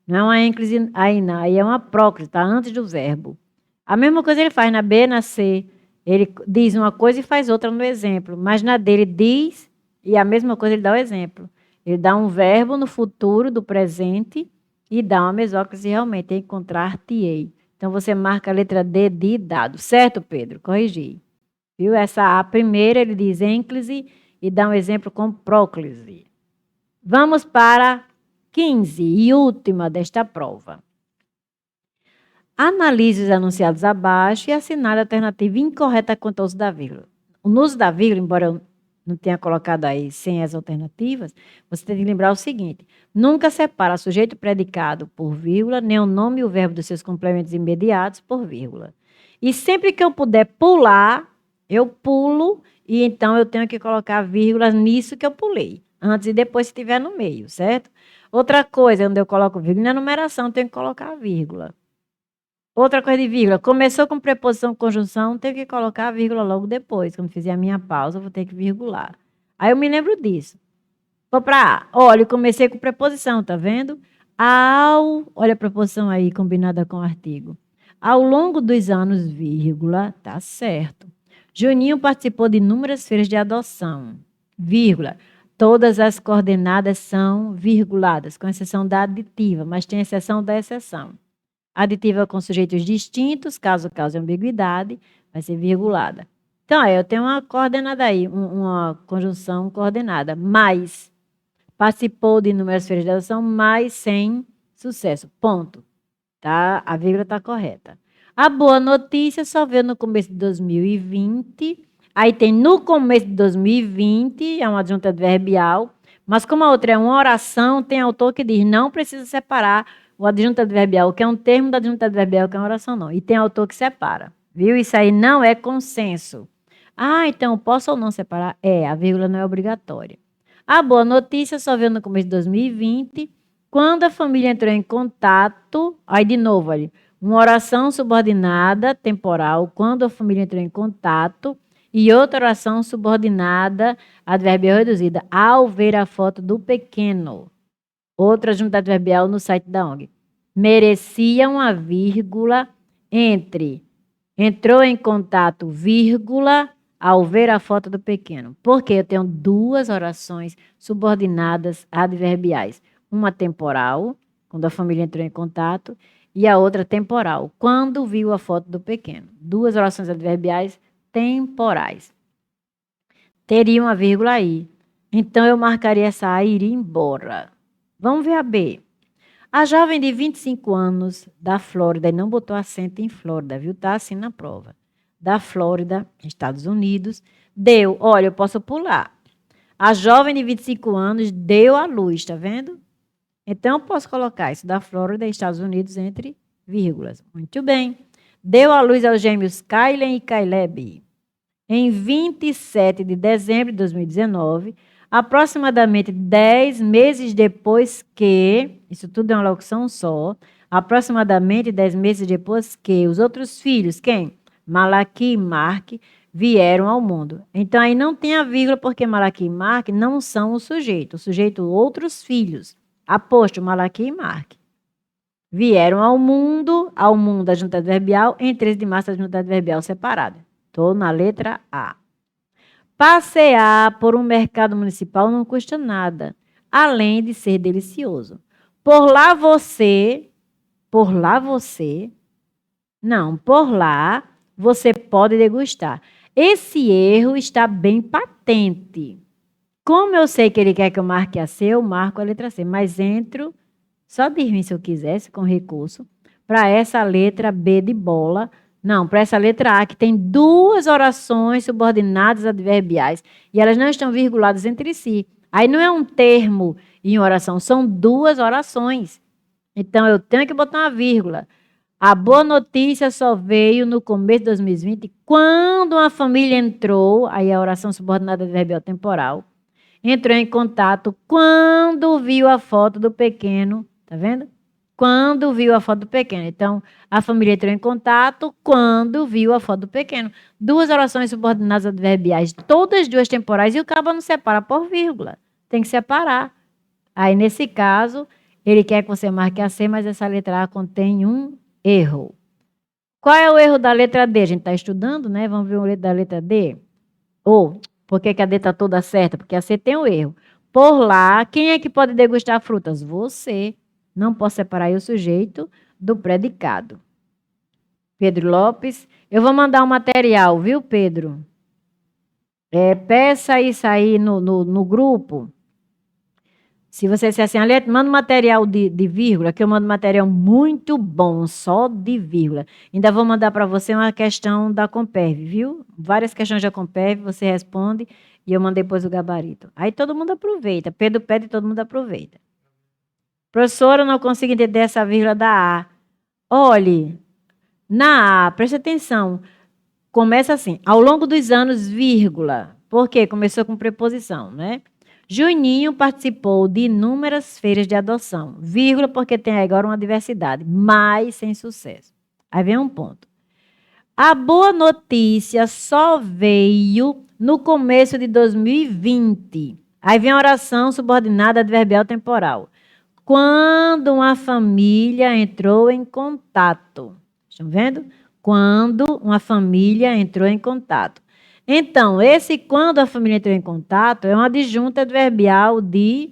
Não é uma ênclise aí, não. Aí é uma próclise, está antes do verbo. A mesma coisa ele faz na B, na C. Ele diz uma coisa e faz outra no exemplo. Mas na D ele diz e a mesma coisa ele dá o exemplo. Ele dá um verbo no futuro do presente e dá uma mesóclise realmente. Encontrar-te-ei. Então você marca a letra D de dado. Certo, Pedro? Corrigi. Viu? Essa A primeira ele diz ênclise e dá um exemplo com próclise. Vamos para 15 e última desta prova. Analise os anunciados abaixo e assinale a alternativa incorreta quanto ao uso da vírgula. No uso da vírgula, embora eu não tenha colocado aí sem as alternativas, você tem que lembrar o seguinte: nunca separa sujeito predicado por vírgula, nem o nome e o verbo dos seus complementos imediatos por vírgula. E sempre que eu puder pular, eu pulo e então eu tenho que colocar vírgulas nisso que eu pulei, antes e depois se estiver no meio, certo? Outra coisa, onde eu coloco vírgula, na numeração eu tenho que colocar a vírgula. Outra coisa de vírgula, começou com preposição, conjunção, tenho que colocar a vírgula logo depois. Quando fizer a minha pausa, eu vou ter que virgular. Aí eu me lembro disso. Vou para A. Olha, eu comecei com preposição, tá vendo? Olha a preposição aí, combinada com o artigo. Ao longo dos anos, vírgula, tá certo. Juninho participou de inúmeras feiras de adoção, vírgula. Todas as coordenadas são virguladas, com exceção da aditiva, mas tem exceção da exceção. Aditiva com sujeitos distintos, caso cause ambiguidade, vai ser virgulada. Então, eu tenho uma coordenada aí, uma conjunção coordenada. Mais, participou de inúmeras feiras de adoção, mas sem sucesso. Ponto. Tá? A vírgula está correta. A boa notícia só veio no começo de 2020. Aí tem no começo de 2020, é uma adjunta adverbial. Mas como a outra é uma oração, tem autor que diz não precisa separar o adjunto adverbial, que é um termo da adjunta adverbial, que é uma oração, não. E tem autor que separa, viu? Isso aí não é consenso. Ah, então posso ou não separar? A vírgula não é obrigatória. A boa notícia só veio no começo de 2020, quando a família entrou em contato, aí de novo, ali, uma oração subordinada temporal, quando a família entrou em contato, e outra oração subordinada adverbial reduzida, ao ver a foto do pequeno. Outra junta adverbial no site da ONG. Merecia uma vírgula entre entrou em contato, vírgula, ao ver a foto do pequeno. Porque eu tenho duas orações subordinadas adverbiais. Uma temporal, quando a família entrou em contato, e a outra temporal, quando viu a foto do pequeno. Duas orações adverbiais temporais. Teria uma vírgula aí. Então, eu marcaria essa A e iria embora. Vamos ver a B. A jovem de 25 anos da Flórida, e não botou acento em Flórida, viu? Tá assim na prova. Da Flórida, Estados Unidos, deu, olha, eu posso pular. A jovem de 25 anos deu à luz, tá vendo? Então, eu posso colocar isso da Flórida e Estados Unidos entre vírgulas. Muito bem. Deu à luz aos gêmeos Kylen e Caleb. Em 27 de dezembro de 2019, aproximadamente 10 meses depois que, isso tudo é uma locução só, aproximadamente 10 meses depois que os outros filhos, quem? Malaque e Mark, vieram ao mundo. Então, aí não tem a vírgula, porque Malaque e Mark não são o sujeito outros filhos, aposto Malaque e Mark. Vieram ao mundo a junta adverbial, em 13 de março a junta adverbial separada. Estou na letra A. Passear por um mercado municipal não custa nada, além de ser delicioso. Por lá você pode degustar. Esse erro está bem patente. Como eu sei que ele quer que eu marque a C, eu marco a letra C, mas entro, só diz-me se eu quisesse, com recurso, para essa letra B de bola, Não, para essa letra A, que tem duas orações subordinadas adverbiais e elas não estão virguladas entre si. Aí não é um termo em oração, são duas orações. Então eu tenho que botar uma vírgula. A boa notícia só veio no começo de 2020, quando uma família entrou, aí a oração subordinada adverbial temporal, entrou em contato quando viu a foto do pequeno, tá vendo? Quando viu a foto do pequeno. Então, a família entrou em contato quando viu a foto do pequeno. Duas orações subordinadas adverbiais, todas duas temporais, e o cabo não separa por vírgula. Tem que separar. Aí, nesse caso, ele quer que você marque a C, mas essa letra A contém um erro. Qual é o erro da letra D? A gente está estudando, né? Vamos ver o erro da letra D? Ou, por que a D está toda certa? Porque a C tem o erro. Por lá, quem é que pode degustar frutas? Você. Não posso separar aí o sujeito do predicado. Pedro Lopes. Eu vou mandar um material, viu, Pedro? Peça isso aí no grupo. Se você disser assim, Aliette, manda um material de vírgula, que eu mando material muito bom, só de vírgula. Ainda vou mandar para você uma questão da Comperv, viu? Várias questões da Comperv, você responde e eu mando depois o gabarito. Aí todo mundo aproveita. Pedro pede e todo mundo aproveita. Professora, eu não consigo entender essa vírgula da A. Olhe, na A, preste atenção. Começa assim, ao longo dos anos, vírgula. Por quê? Começou com preposição, né? Juninho participou de inúmeras feiras de adoção, vírgula, porque tem agora uma diversidade, mas sem sucesso. Aí vem um ponto. A boa notícia só veio no começo de 2020. Aí vem a oração subordinada adverbial temporal. Quando uma família entrou em contato. Estão vendo? Quando uma família entrou em contato. Então, esse quando a família entrou em contato é uma adjunta adverbial de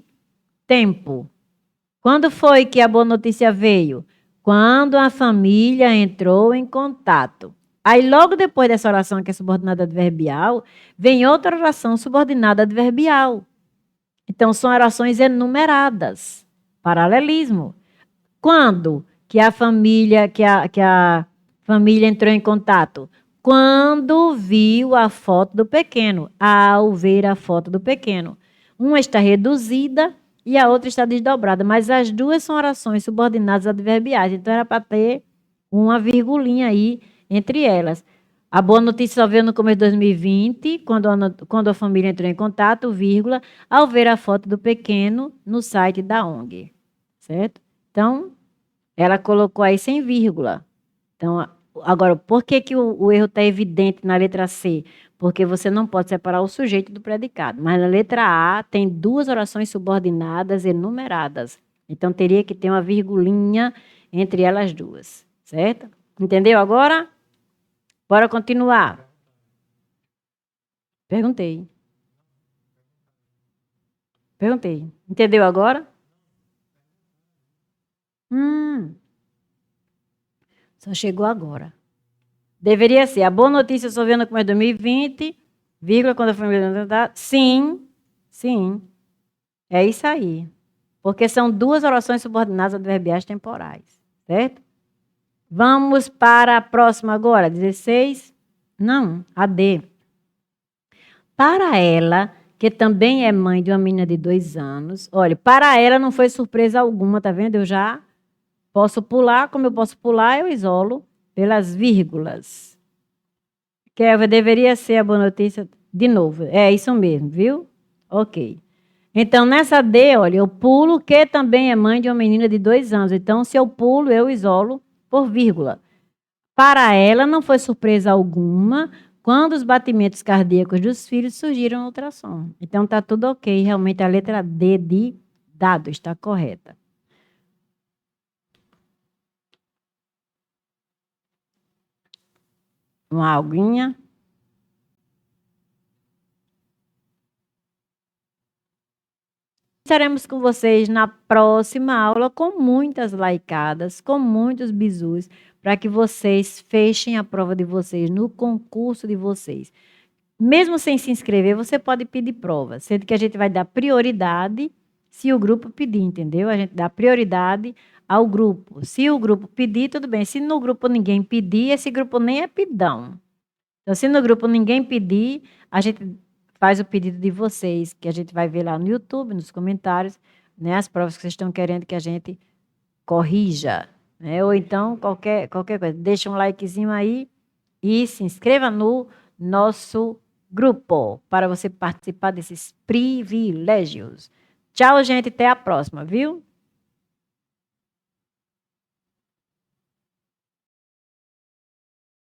tempo. Quando foi que a boa notícia veio? Quando a família entrou em contato. Aí, logo depois dessa oração que é subordinada adverbial, vem outra oração subordinada adverbial. Então, são orações enumeradas. Paralelismo. Quando que a família entrou em contato? Quando viu a foto do pequeno, ao ver a foto do pequeno. Uma está reduzida e a outra está desdobrada, mas as duas são orações subordinadas adverbiais, então era para ter uma virgulinha aí entre elas. A boa notícia só veio no começo de 2020, quando a família entrou em contato, vírgula, ao ver a foto do pequeno no site da ONG. Certo? Então, ela colocou aí sem vírgula. Então, agora, por que o erro está evidente na letra C? Porque você não pode separar o sujeito do predicado. Mas na letra A tem duas orações subordinadas enumeradas. Então, teria que ter uma virgulinha entre elas duas. Certo? Entendeu agora? Bora continuar. Perguntei. Entendeu agora? Só chegou agora. Deveria ser. A boa notícia só veio no começo de 2020, vírgula, quando a família... Sim, sim. É isso aí. Porque são duas orações subordinadas adverbiais temporais. Certo? Vamos para a próxima agora. 16. Não, a D. Para ela, que também é mãe de uma menina de 2 anos. Olha, para ela não foi surpresa alguma, tá vendo? Eu já posso pular, como eu posso pular, eu isolo pelas vírgulas. Que deveria ser a boa notícia de novo. É isso mesmo, viu? Ok. Então, nessa D, olha, eu pulo que também é mãe de uma menina de 2 anos. Então, se eu pulo, eu isolo por vírgula. Para ela, não foi surpresa alguma quando os batimentos cardíacos dos filhos surgiram no ultrassom. Então, está tudo ok. Realmente, a letra D de dado está correta. Uma aguinha. Estaremos com vocês na próxima aula com muitas laicadas, com muitos bizus, para que vocês fechem a prova de vocês no concurso de vocês. Mesmo sem se inscrever, você pode pedir prova, sendo que a gente vai dar prioridade se o grupo pedir, entendeu? A gente dá prioridade ao grupo. Se o grupo pedir, tudo bem. Se no grupo ninguém pedir, esse grupo nem é pidão. Então, se no grupo ninguém pedir, a gente faz o pedido de vocês, que a gente vai ver lá no YouTube, nos comentários, né, as provas que vocês estão querendo que a gente corrija, né? Ou então, qualquer coisa. Deixa um likezinho aí e se inscreva no nosso grupo para você participar desses privilégios. Tchau, gente. Até a próxima, viu?